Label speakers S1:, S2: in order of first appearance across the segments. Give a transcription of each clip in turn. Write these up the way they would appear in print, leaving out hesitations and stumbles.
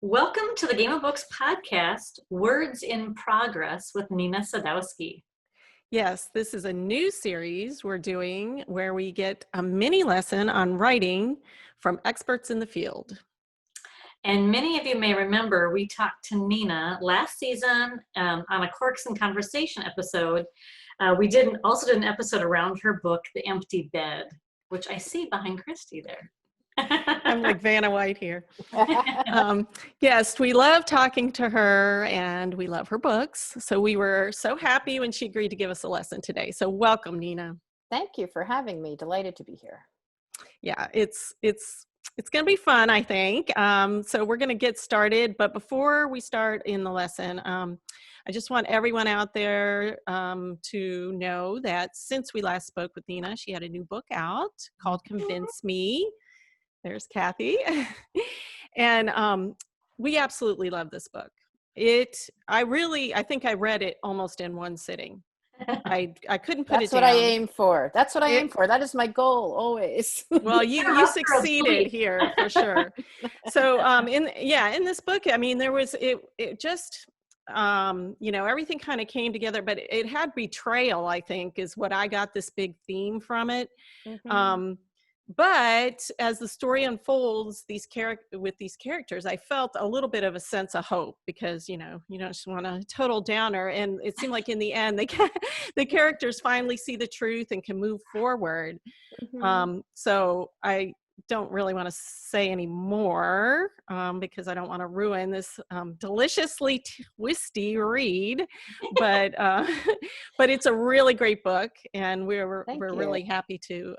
S1: Welcome to the Game of Books podcast, Words in Progress with Nina Sadowsky.
S2: Yes, this is a new series we're doing where we get a mini lesson on writing from experts in the field.
S1: And many of you may remember we talked to Nina last season on a Corks and Conversation episode. We also did an episode around her book, The Empty Bed, which I see behind Christie there.
S2: I'm like Vanna White here. Yes, we love talking to her and we love her books. So we were so happy when she agreed to give us a lesson today. So welcome, Nina.
S3: Thank you for having me. Delighted to be here.
S2: Yeah, it's going to be fun, I think. So we're going to get started. But before we start in the lesson, I just want everyone out there to know that since we last spoke with Nina, she had a new book out called Convince Me. There's Cathi. And we absolutely love this book. I think I read it almost in one sitting. I couldn't put it down.
S3: That's what I aim for. That's what I aim for. That is my goal always.
S2: Well, you succeeded here for sure. So in this book, I mean, there was it just everything kind of came together, but it had betrayal, I think, is what I got this big theme from it. Mm-hmm. But as the story unfolds, with these characters, I felt a little bit of a sense of hope because, you don't just want a total downer. And it seemed like in the end, the characters finally see the truth and can move forward. Mm-hmm. So I don't really want to say any more because I don't want to ruin this deliciously twisty read. But it's a really great book, and we're really happy to.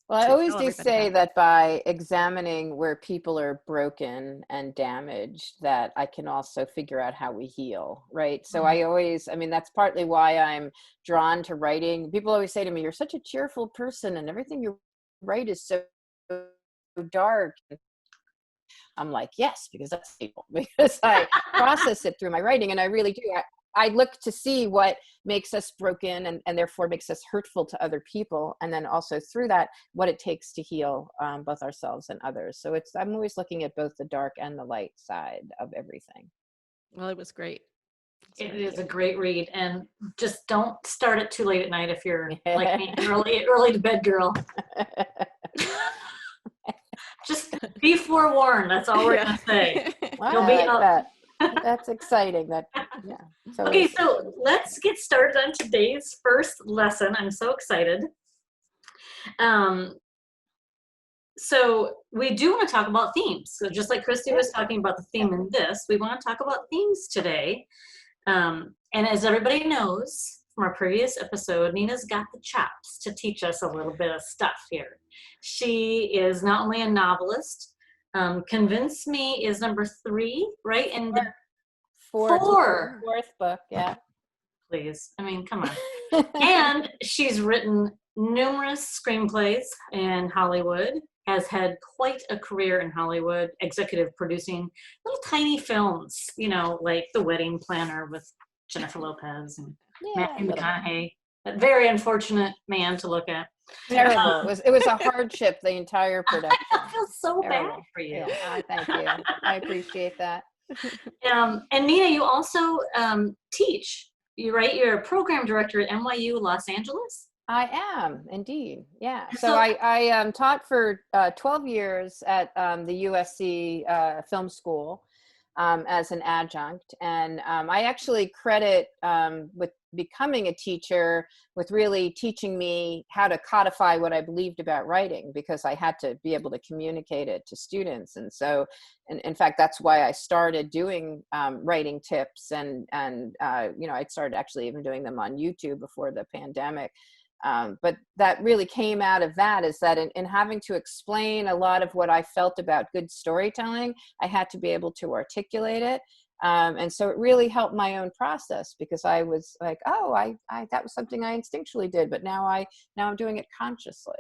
S3: Well, I always do say that by examining where people are broken and damaged, that I can also figure out how we heal, right? So that's partly why I'm drawn to writing. People always say to me, you're such a cheerful person and everything you write is so dark. I'm like, yes, because that's people, because I process it through my writing, and I really do. I look to see what makes us broken and therefore makes us hurtful to other people. And then also through that, what it takes to heal both ourselves and others. So I'm always looking at both the dark and the light side of everything.
S2: Well, it was great.
S1: It is a great read. And just don't start it too late at night if you're like me, early to bed girl. Just be forewarned. That's all we're going to say.
S3: You'll be up. That. That's exciting.
S1: Okay, so let's get started on today's first lesson. I'm so excited. So we do want to talk about themes. So just like Christy was talking about the theme in this, we want to talk about themes today. And as everybody knows from our previous episode, Nina's got the chops to teach us a little bit of stuff here. She is not only a novelist, Convince Me is number 3, right? And the fourth
S3: book, yeah.
S1: Please, I mean, come on. And she's written numerous screenplays in Hollywood, has had quite a career in Hollywood, executive producing little tiny films, like The Wedding Planner with Jennifer Lopez and Matthew McConaughey. A very unfortunate man to look at.
S3: Terrible. It was a hardship, the entire production.
S1: I feel so bad for you.
S3: Yeah, thank you. I appreciate that.
S1: And Nina, you also teach. You're a program director at NYU Los Angeles?
S3: I am, indeed. Yeah. So I taught for 12 years at the USC Film School as an adjunct. And I actually credit with becoming a teacher with really teaching me how to codify what I believed about writing, because I had to be able to communicate it to students. And so, in fact, that's why I started doing writing tips. And I started actually even doing them on YouTube before the pandemic. But that really came out of that, is that in having to explain a lot of what I felt about good storytelling, I had to be able to articulate it. And so it really helped my own process, because I was like, that was something I instinctually did, but now I'm doing it consciously.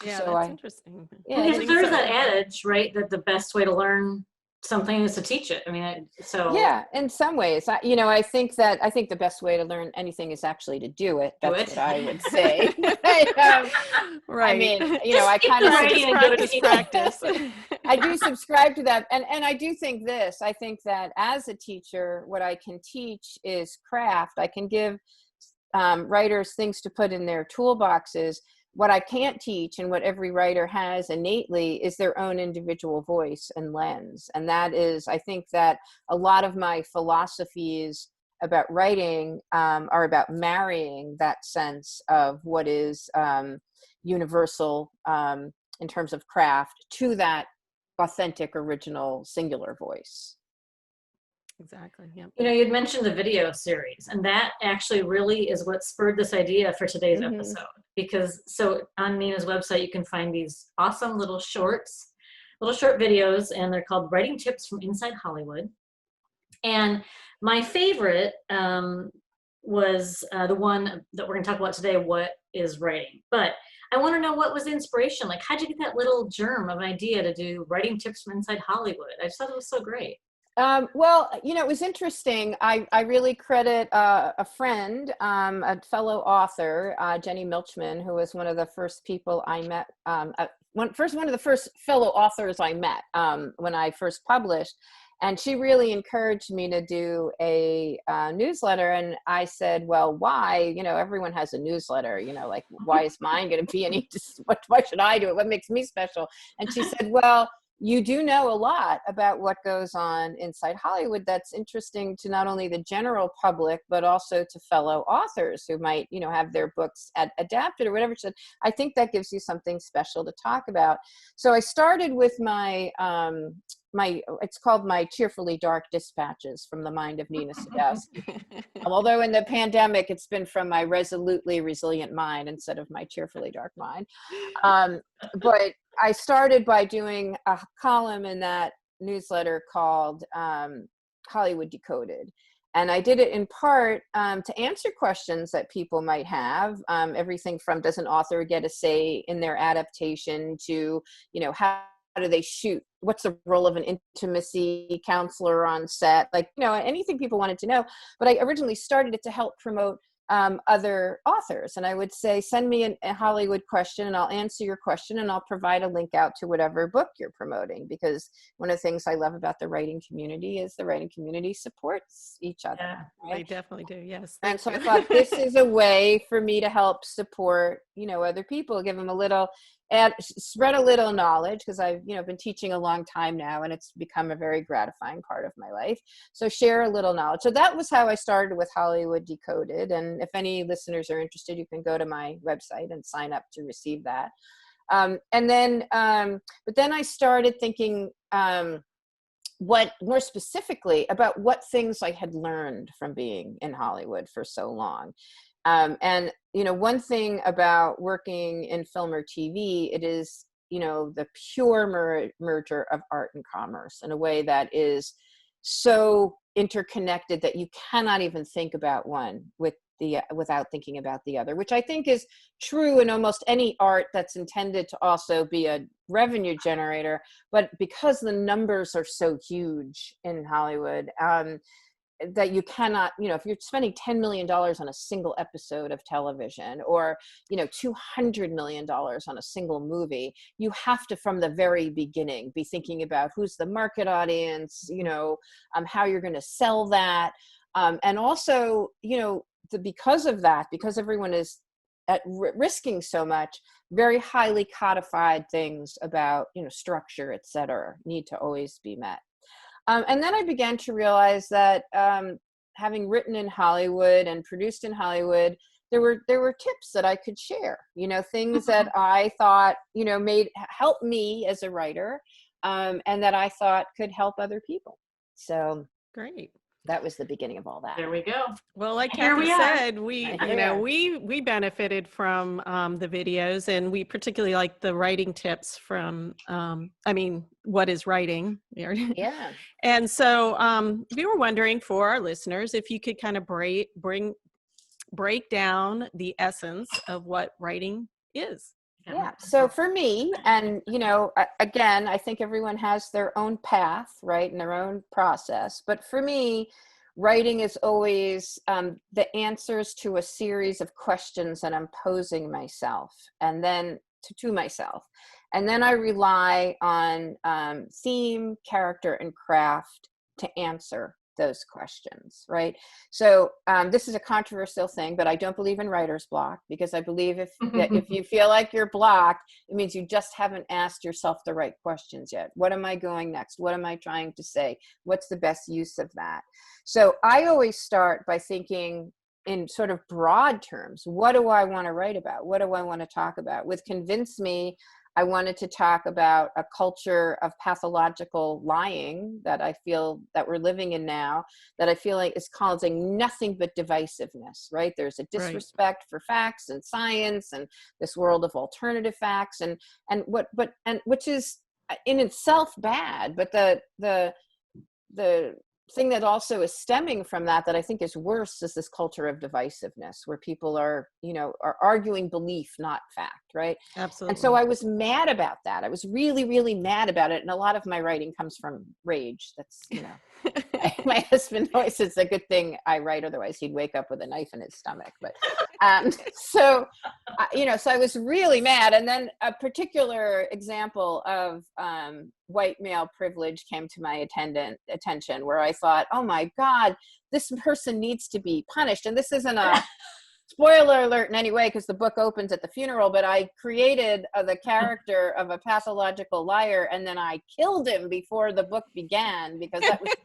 S2: Yeah, so that's interesting.
S1: Yeah, there's that adage, right, that the best way to learn something is to teach it. I mean, so
S3: Yeah, in some ways, I think the best way to learn anything is actually to do it.
S1: do
S3: That's
S1: it.
S3: what I would say. I
S2: Right.
S3: mean,
S1: Just
S3: I
S1: keep
S3: kind
S1: the
S3: of
S1: writing and go to
S2: Practice.
S3: I do subscribe to that. And I do think this. I think that as a teacher, what I can teach is craft. I can give writers things to put in their toolboxes. What I can't teach, and what every writer has innately, is their own individual voice and lens. And that is, I think that a lot of my philosophies about writing are about marrying that sense of what is universal in terms of craft to that authentic, original, singular voice.
S2: Exactly. Yep.
S1: You'd mentioned the video series, and that actually really is what spurred this idea for today's
S3: Mm-hmm.
S1: episode. Because so on Nina's website, you can find these awesome little short videos, and they're called Writing Tips from Inside Hollywood. And my favorite was the one that we're going to talk about today, What is Writing? But I want to know, what was the inspiration? Like, how'd you get that little germ of an idea to do Writing Tips from Inside Hollywood? I just thought it was so great.
S3: Well, it was interesting. I really credit a friend, a fellow author, Jenny Milchman, who was one of the first people I met, one of the first fellow authors I met when I first published. And she really encouraged me to do a newsletter. And I said, well, why? Everyone has a newsletter, like, why is mine going to be any, why should I do it? What makes me special? And she said, well, you do know a lot about what goes on inside Hollywood that's interesting to not only the general public, but also to fellow authors who might, have their books adapted or whatever. She said, I think that gives you something special to talk about. So I started with my, it's called my Cheerfully Dark Dispatches from the Mind of Nina Sadowsky. Although in the pandemic, it's been from my Resolutely Resilient Mind instead of my Cheerfully Dark Mind. But I started by doing a column in that newsletter called Hollywood Decoded. And I did it in part to answer questions that people might have, everything from, does an author get a say in their adaptation, to, how do they shoot? What's the role of an intimacy counselor on set? Like, anything people wanted to know. But I originally started it to help promote other authors. And I would say, send me a Hollywood question and I'll answer your question, and I'll provide a link out to whatever book you're promoting. Because one of the things I love about the writing community is the writing community supports each other.
S1: Yeah,
S3: right?
S2: They definitely do. Yes.
S3: And so I thought, this is a way for me to help support, other people, give them a little, spread a little knowledge, because I've, been teaching a long time now, and it's become a very gratifying part of my life. So share a little knowledge. So that was how I started with Hollywood Decoded. And if any listeners are interested, you can go to my website and sign up to receive that. But then I started thinking, what more specifically about what things I had learned from being in Hollywood for so long. And, one thing about working in film or TV, it is, the pure merger of art and commerce in a way that is so interconnected that you cannot even think about one without thinking about the other, which I think is true in almost any art that's intended to also be a revenue generator. But because the numbers are so huge in Hollywood, that you cannot, if you're spending $10 million on a single episode of television, or, $200 million on a single movie, you have to, from the very beginning, be thinking about who's the market audience, how you're going to sell that. And also, because of that, because everyone is risking so much, very highly codified things about, structure, et cetera, need to always be met. And then I began to realize that having written in Hollywood and produced in Hollywood, there were tips that I could share, things that I thought, helped me as a writer, and that I thought could help other people. So
S2: Great.
S3: That was the beginning of all that.
S1: There we go.
S2: Well, like
S1: Here
S2: Cathi
S1: we are.
S2: said, we benefited from the videos, and we particularly like the writing tips from, what is writing?
S3: Yeah.
S2: And so we were wondering, for our listeners, if you could kind of break down the essence of what writing is.
S3: Yeah. So for me, and again, I think everyone has their own path, right, and their own process. But for me, writing is always the answers to a series of questions that I'm posing myself, and then to myself, and then I rely on theme, character, and craft to answer those questions, right? So this is a controversial thing, but I don't believe in writer's block, because I believe if you feel like you're blocked, it means you just haven't asked yourself the right questions yet. What am I going next? What am I trying to say? What's the best use of that? So I always start by thinking in sort of broad terms. What do I want to write about? What do I want to talk about? With Convince Me, I wanted to talk about a culture of pathological lying that I feel that we're living in now, that I feel like is causing nothing but divisiveness, right? There's a disrespect for facts and science and this world of alternative facts and which is in itself bad, but the thing that also is stemming from that I think is worse is this culture of divisiveness where people are arguing belief, not fact, right?
S2: Absolutely.
S3: And so I was mad about that. I was really, really mad about it. And a lot of my writing comes from rage. That's, my husband always says it's a good thing I write, otherwise he'd wake up with a knife in his stomach. But so I was really mad. And then a particular example of white male privilege came to my attention, where I thought, oh my God, this person needs to be punished. And this isn't a spoiler alert in any way, because the book opens at the funeral, but I created the character of a pathological liar, and then I killed him before the book began, because that was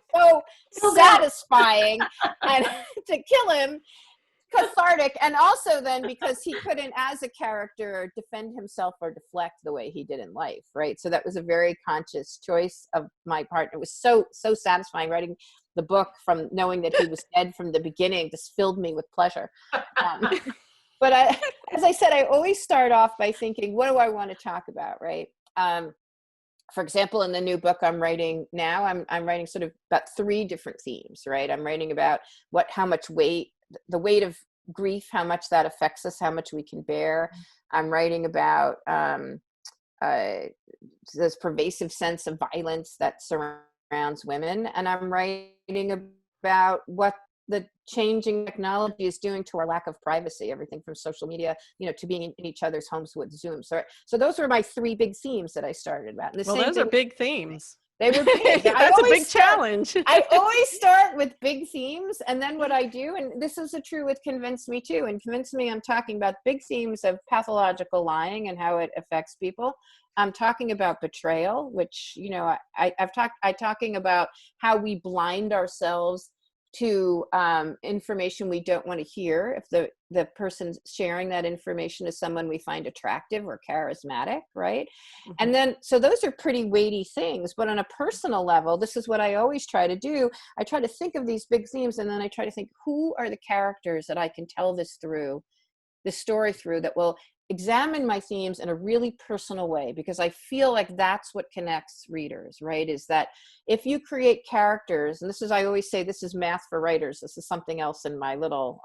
S3: so satisfying, and to kill him, cathartic, and also then because he couldn't as a character defend himself or deflect the way he did in life, right? So that was a very conscious choice of my part. It was so satisfying. Writing the book, from knowing that he was dead from the beginning, just filled me with pleasure. But as I said, I always start off by thinking, what do I want to talk about, right? For example, in the new book I'm writing now, I'm writing sort of about 3 different themes, right? I'm writing about how much weight, the weight of grief, how much that affects us, how much we can bear. I'm writing about this pervasive sense of violence that surrounds women. And I'm writing about what the changing technology is doing to our lack of privacy, everything from social media, to being in each other's homes with Zoom. So those were my 3 big themes that I started about. And
S2: those are big themes.
S3: They were big.
S2: That's a big challenge.
S3: I always start with big themes, and then what I do, and this is true with Convince Me too. In Convince Me, I'm talking about big themes of pathological lying and how it affects people. I'm talking about betrayal, which, I'm talking about how we blind ourselves to information we don't want to hear if the person sharing that information is someone we find attractive or charismatic, right? Mm-hmm. And then, so those are pretty weighty things, but on a personal level, this is what I always try to do. I try to think of these big themes, and then I try to think, who are the characters that I can tell this story through, that will examine my themes in a really personal way, because I feel like that's what connects readers, right? Is that if you create characters, and I always say this is math for writers. This is something else in my little,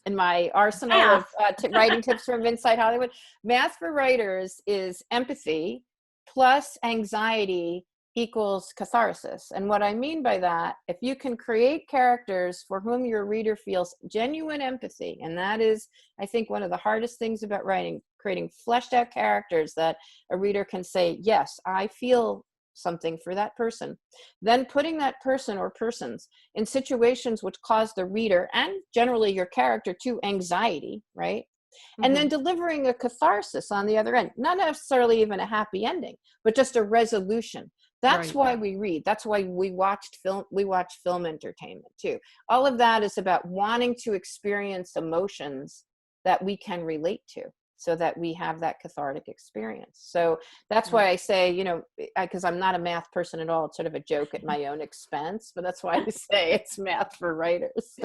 S3: in my arsenal of writing tips from Inside Hollywood. Math for writers is empathy plus anxiety equals catharsis. And what I mean by that, if you can create characters for whom your reader feels genuine empathy, and that is, I think, one of the hardest things about writing, creating fleshed out characters that a reader can say, yes, I feel something for that person, then putting that person or persons in situations which cause the reader, and generally your character, to anxiety, right? Mm-hmm. And then delivering a catharsis on the other end, not necessarily even a happy ending, but just a resolution. That's why we read. That's why we watch film entertainment too. All of that is about wanting to experience emotions that we can relate to, so that we have that cathartic experience. So that's why I say, because I'm not a math person at all, it's sort of a joke at my own expense, but that's why I say it's math for writers.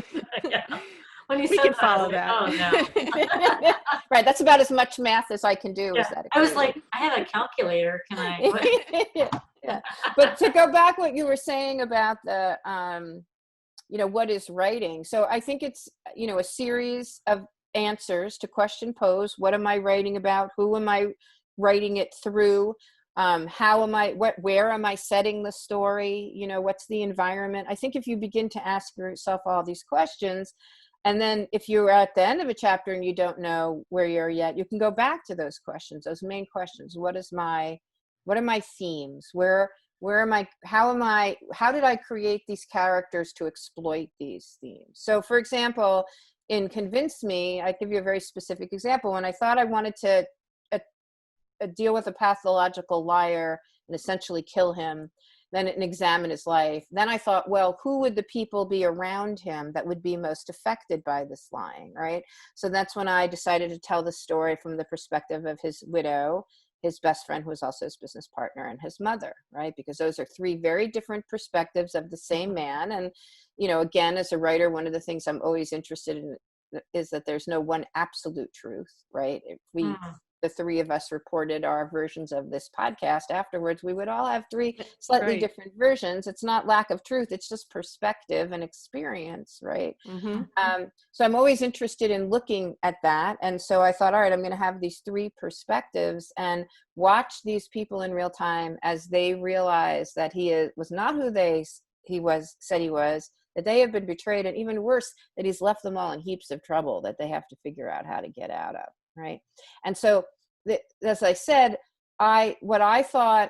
S1: Yeah. When you
S2: we can follow that.
S1: Oh, no.
S3: Right. That's about as much math as I can do.
S1: Yeah.
S3: Is that
S1: I was like, I have a calculator. Can I?
S3: Yeah. But to go back what you were saying about the, what is writing? So I think it's, a series of answers to question posed. What am I writing about? Who am I writing it through? How am I, where am I setting the story? You know, what's the environment? I think if you begin to ask yourself all these questions, and then if you're at the end of a chapter and you don't know where you're yet, you can go back to those questions, those main questions. What are my themes? Where am I, how did I create these characters to exploit these themes? So for example, in Convince Me, I give you a very specific example. When I thought I wanted to deal with a pathological liar and essentially kill him, then and examine his life. Then I thought, well, who would the people be around him that would be most affected by this lying, right? So that's when I decided to tell the story from the perspective of his widow, his best friend who was also his business partner, and his mother, right? Because those are three very different perspectives of the same man. And, you know, again, as a writer, one of the things I'm always interested in is that there's no one absolute truth, right? If the three of us reported our versions of this podcast afterwards, we would all have three slightly different versions. It's not lack of truth, it's just perspective and experience, right? So I'm always interested in looking at that. And so I thought, all right, I'm going to have these three perspectives and watch these people in real time as they realize that was not who he said he was, that they have been betrayed, and even worse, that he's left them all in heaps of trouble that they have to figure out how to get out of. Right. And so, as I said, what I thought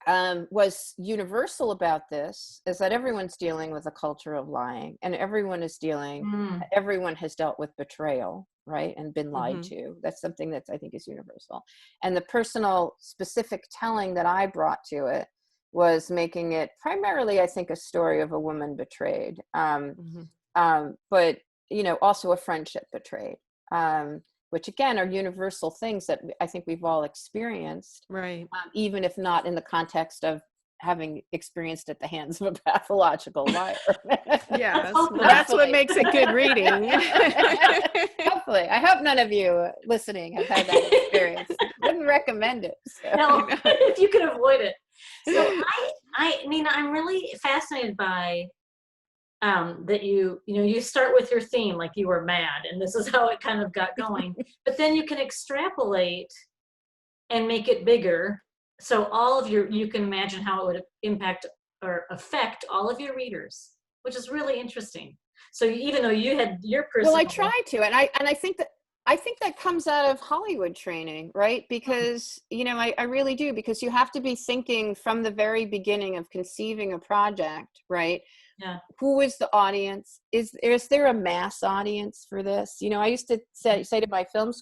S3: was universal about this is that everyone's dealing with a culture of lying, and everyone has dealt with betrayal, right, and been lied to. That's something that I think is universal. And the personal, specific telling that I brought to it was making it primarily, I think, a story of a woman betrayed, but you know, also a friendship betrayed. Which again are universal things that I think we've all experienced,
S2: right?
S3: Even if not in the context of having experienced at the hands of a pathological liar.
S2: Yes, that's what makes it good reading.
S3: Hopefully, I hope none of you listening have had that experience. Wouldn't recommend it. So.
S1: No, if you can avoid it. So Nina, I'm really fascinated by that you start with your theme, like you were mad, and this is how it kind of got going. But then you can extrapolate and make it bigger. So you can imagine how it would impact or affect all of your readers, which is really interesting. So even though you had your personal,
S3: well, I try to, and I think that comes out of Hollywood training, right? Because, you know, I really do, because you have to be thinking from the very beginning of conceiving a project, right? Yeah. Who is the audience? Is there a mass audience for this? You know, I used to say to my film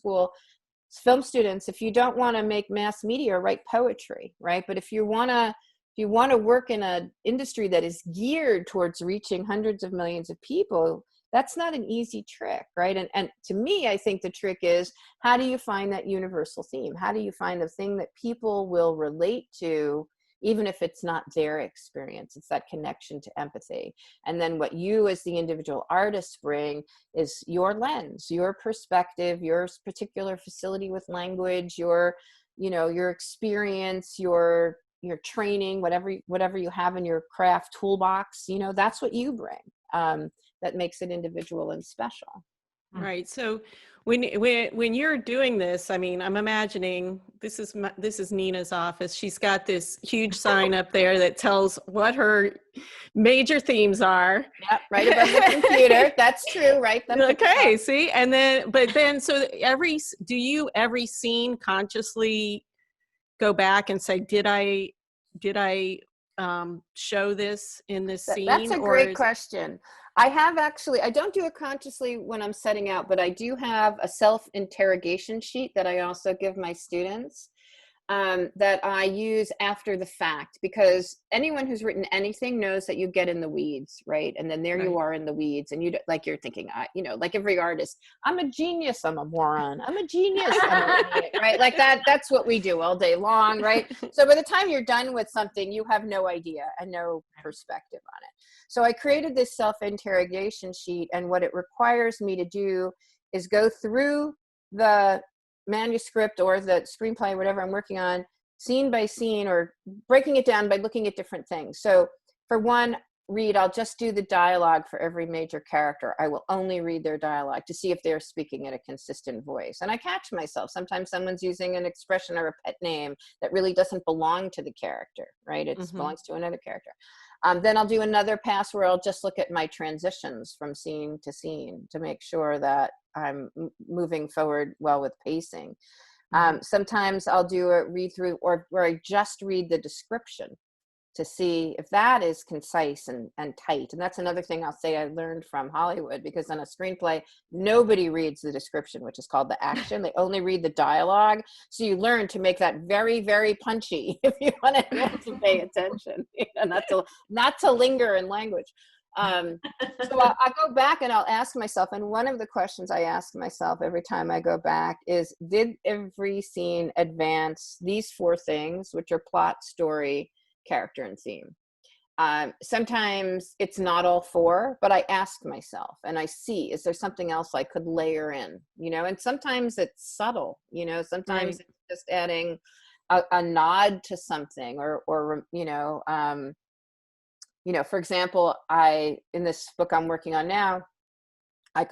S3: students, if you don't want to make mass media, write poetry, right? But if you want to work in an industry that is geared towards reaching hundreds of millions of people, that's not an easy trick, right? And to me, I think the trick is, how do you find that universal theme? How do you find the thing that people will relate to, even if it's not their experience? It's that connection to empathy. And then what you as the individual artist bring is your lens, your perspective, your particular facility with language, your experience, your training, whatever you have in your craft toolbox, you know, that's what you bring. That makes it individual and special.
S2: Right. So when you're doing this, I mean, I'm imagining this is Nina's office. She's got this huge sign up there that tells what her major themes are.
S3: Yep, right above the computer. That's true, right?
S2: Okay, see, and then, so do you every scene consciously go back and say, did I show this in this scene?
S3: That's a great question. I don't do it consciously when I'm setting out, but I do have a self-interrogation sheet that I also give my students that I use after the fact, because anyone who's written anything knows that you get in the weeds, right? And then there you are in the weeds, and you're thinking, like every artist, I'm a genius, I'm a moron, I'm a genius, I'm an idiot, right? Like that's what we do all day long, right? So by the time you're done with something, you have no idea and no perspective on it. So I created this self-interrogation sheet, and what it requires me to do is go through the manuscript or the screenplay, whatever I'm working on, scene by scene, or breaking it down by looking at different things. So for one, I'll just do the dialogue for every major character. I will only read their dialogue to see if they're speaking in a consistent voice. And I catch myself. Sometimes someone's using an expression or a pet name that really doesn't belong to the character, right? It belongs to another character. Then I'll do another pass where I'll just look at my transitions from scene to scene to make sure that I'm moving forward well with pacing. Sometimes I'll do a read through or where I just read the description to see if that is concise and tight. And that's another thing I'll say I learned from Hollywood, because on a screenplay, nobody reads the description, which is called the action. They only read the dialogue. So you learn to make that very, very punchy if you want anyone to pay attention, not to linger in language. So I'll go back and I'll ask myself, and one of the questions I ask myself every time I go back is, did every scene advance these 4 things, which are plot, story, character, and theme? Sometimes it's not all 4, but I ask myself and I see, is there something else I could layer in, and sometimes it's subtle, sometimes it's just adding a nod to something or for example, in this book I'm working on now, I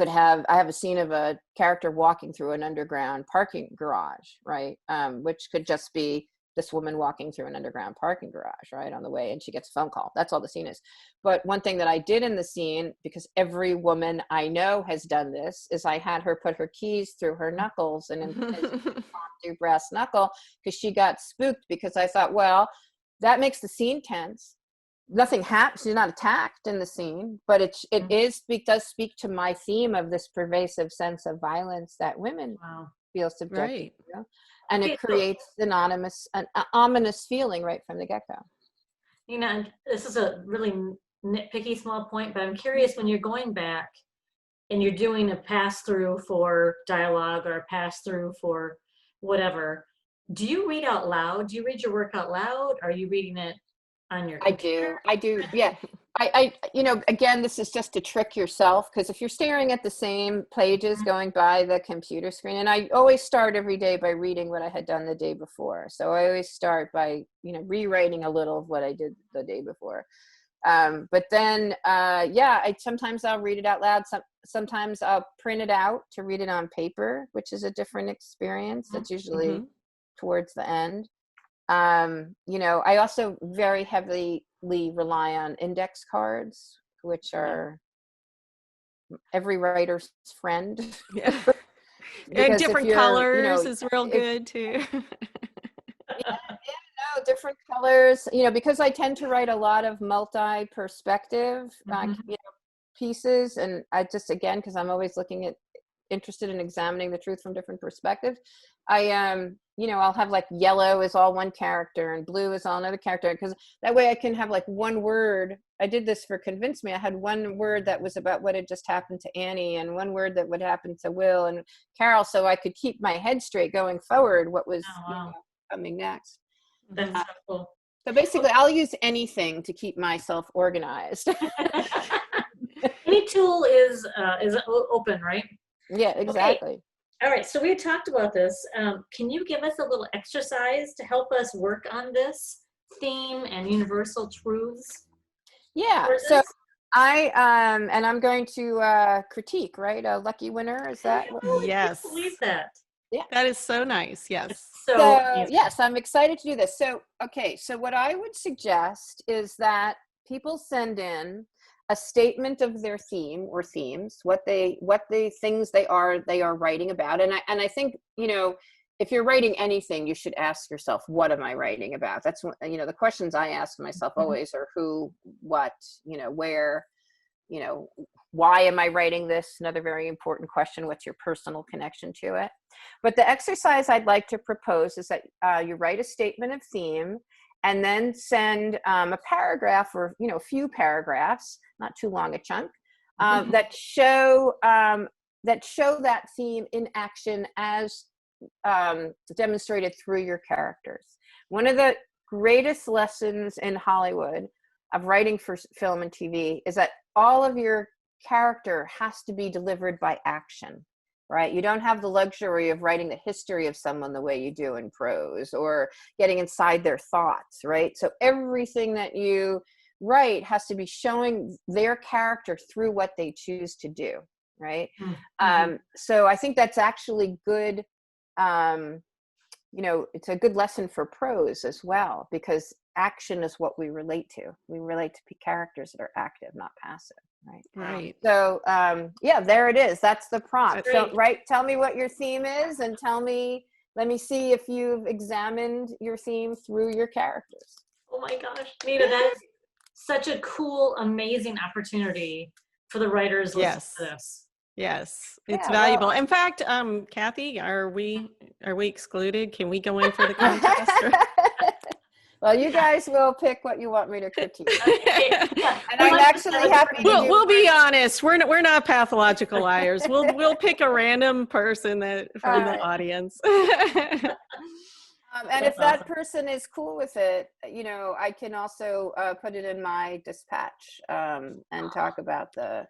S3: have a scene of a character walking through an underground parking garage, right? Which could just be this woman walking through an underground parking garage, right, on the way, and she gets a phone call. That's all the scene is. But one thing that I did in the scene, because every woman I know has done this, is I had her put her keys through her knuckles and through brass knuckle, because she got spooked, because I thought, well, that makes the scene tense. Nothing happens. She's not attacked in the scene, but it does speak to my theme of this pervasive sense of violence that women feel subjected to. And it creates an ominous feeling right from the get-go.
S1: This is a really nitpicky small point, but I'm curious, when you're going back and you're doing a pass-through for dialogue or a pass-through for whatever, do you read out loud? Do you read your work out loud? Are you reading it on your computer?
S3: I do. Yeah. I again, this is just to trick yourself, because if you're staring at the same pages going by the computer screen, and I always start every day by reading what I had done the day before. So I always start by, rewriting a little of what I did the day before. But then, sometimes I'll read it out loud. Sometimes I'll print it out to read it on paper, which is a different experience. That's usually towards the end. I also very heavily rely on index cards, which are every writer's friend.
S2: Yeah. And different colors is real good too.
S3: Different colors, because I tend to write a lot of multi-perspective pieces, and I just, again, because I'm always interested in examining the truth from different perspectives, I'll have like yellow is all one character and blue is all another character, because that way I can have like one word. I did this for Convince Me. I had one word that was about what had just happened to Annie, and one word that would happen to Will and Carol, so I could keep my head straight going forward what was coming next.
S1: That's so cool.
S3: So basically, I'll use anything to keep myself organized.
S1: Any tool is open, right?
S3: Yeah, exactly.
S1: Okay. All right, so we had talked about this. Can you give us a little exercise to help us work on this theme and universal truths?
S3: Yeah, so I'm going to critique, right? A lucky winner, is that?
S2: Yes.
S1: I believe that.
S2: Yeah. That is so nice, yes.
S3: So yes, I'm excited to do this. So what I would suggest is that people send in a statement of their theme or themes, what the things they are writing about. And I think, if you're writing anything, you should ask yourself, what am I writing about? That's, the questions I ask myself always are who, what, where, why am I writing this? Another very important question, what's your personal connection to it? But the exercise I'd like to propose is that you write a statement of theme, and then send a paragraph or a few paragraphs, not too long a chunk, that show that theme in action as demonstrated through your characters. One of the greatest lessons in Hollywood of writing for film and TV is that all of your character has to be delivered by action. Right? You don't have the luxury of writing the history of someone the way you do in prose, or getting inside their thoughts, right? So everything that you write has to be showing their character through what they choose to do, right? So I think that's actually good. It's a good lesson for prose as well, because action is what we relate to. We relate to characters that are active, not passive, right?
S2: Right.
S3: So there it is. That's the prompt.
S1: That's
S3: So, right, tell me what your theme is, and let me see if you've examined your theme through your characters.
S1: Oh my gosh, Nina, that is such a cool, amazing opportunity for the writers listening to this.
S2: Yes, it's
S3: Yeah,
S2: valuable.
S3: well,
S2: In fact, Cathi, are we excluded? Can we go in for the contest?
S3: well, you guys will pick what you want me to critique.
S1: Yeah.
S3: And I'm actually happy to
S2: We'll be honest. We're not pathological liars. We'll pick a random person from the audience.
S3: And if that person is cool with it, I can also put it in my dispatch and talk about the.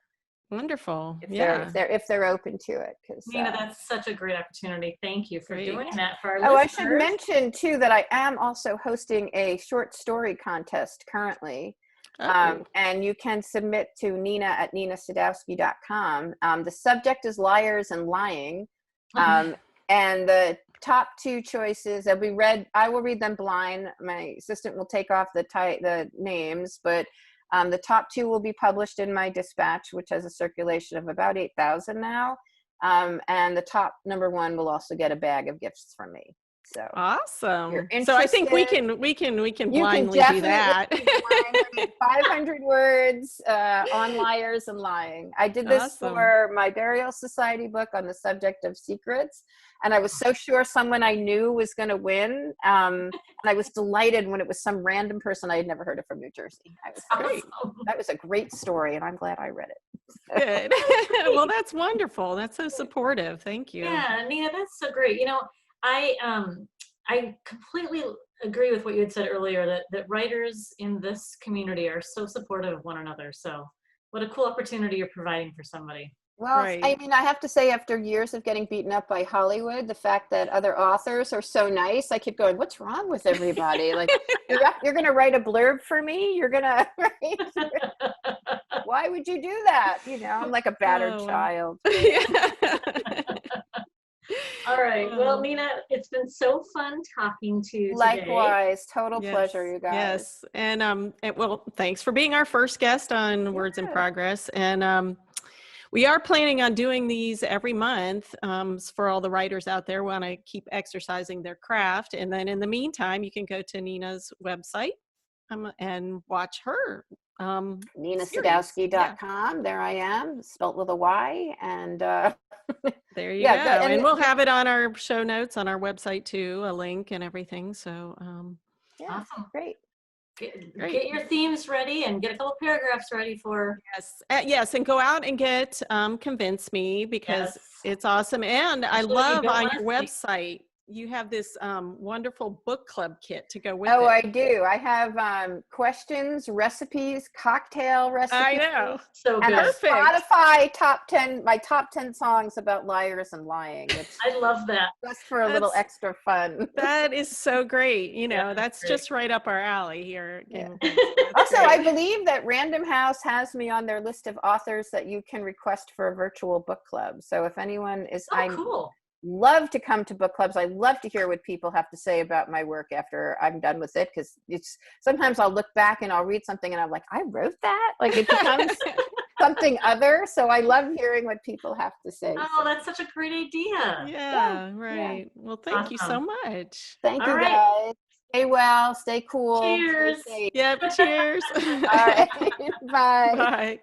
S2: Wonderful.
S3: If they're open to it.
S1: Nina, that's such a great opportunity. Thank you for doing that for our
S3: listeners. I should mention too that I am also hosting a short story contest currently. And you can submit to Nina at ninasadowsky.com. The subject is liars and lying. And the top two choices I will read them blind. My assistant will take off the names, but the top two will be published in my dispatch, which has a circulation of about 8,000 now. And the top number one will also get a bag of gifts from me. So
S2: awesome. So I think we can blindly do that.
S3: 500 words on liars and lying. I did this for my burial society book on the subject of secrets. And I was so sure someone I knew was going to win. And I was delighted when it was some random person I had never heard of from New Jersey. That was a great story, and I'm glad I read it.
S2: Good. Well, that's wonderful. That's so supportive. Thank you.
S1: Yeah, Nina, that's so great. I completely agree with what you had said earlier, that writers in this community are so supportive of one another. So what a cool opportunity you're providing for somebody.
S3: Well, right. I mean, I have to say, after years of getting beaten up by Hollywood, the fact that other authors are so nice, I keep going, what's wrong with everybody? Like, you're going to write a blurb for me? You're going to why would you do that? I'm like a battered child.
S1: All right. Well, Nina, it's been so fun talking to you today.
S3: Likewise. Total pleasure, you guys.
S2: Yes. And well, thanks for being our first guest on Words in Progress. And we are planning on doing these every month for all the writers out there who want to keep exercising their craft. And then in the meantime, you can go to Nina's website and watch her.
S3: NinaSadowsky.com. There I am, spelt with a Y. And
S2: there you go. And we'll have it on our show notes on our website too, a link and everything. So
S1: awesome.
S3: Great.
S1: Get your themes ready and get a couple paragraphs ready for.
S2: Yes, and go out and get Convince Me, because it's awesome. And I love on your website, you have this wonderful book club kit to go with it.
S3: Oh, I do. I have questions, recipes, cocktail recipes.
S2: I know.
S1: So good.
S3: And Spotify my top 10 songs about liars and lying.
S1: I love that.
S3: Just for a little extra fun.
S2: That is so great. That's great. Just right up our alley here.
S3: Yeah. Also, I believe that Random House has me on their list of authors that you can request for a virtual book club. So if anyone is,
S1: cool.
S3: Love to come to book clubs. I love to hear what people have to say about my work after I'm done with it, because sometimes I'll look back and I'll read something and I'm like, I wrote that? Like, it becomes something other. So I love hearing what people have to say.
S1: Oh, that's such a great idea.
S2: Yeah, right. Yeah. Well, thank you so much.
S3: Thank you, guys. Stay well, stay cool.
S1: Cheers.
S3: Stay safe.
S2: Yep, cheers.
S3: All right. Bye.
S2: Bye.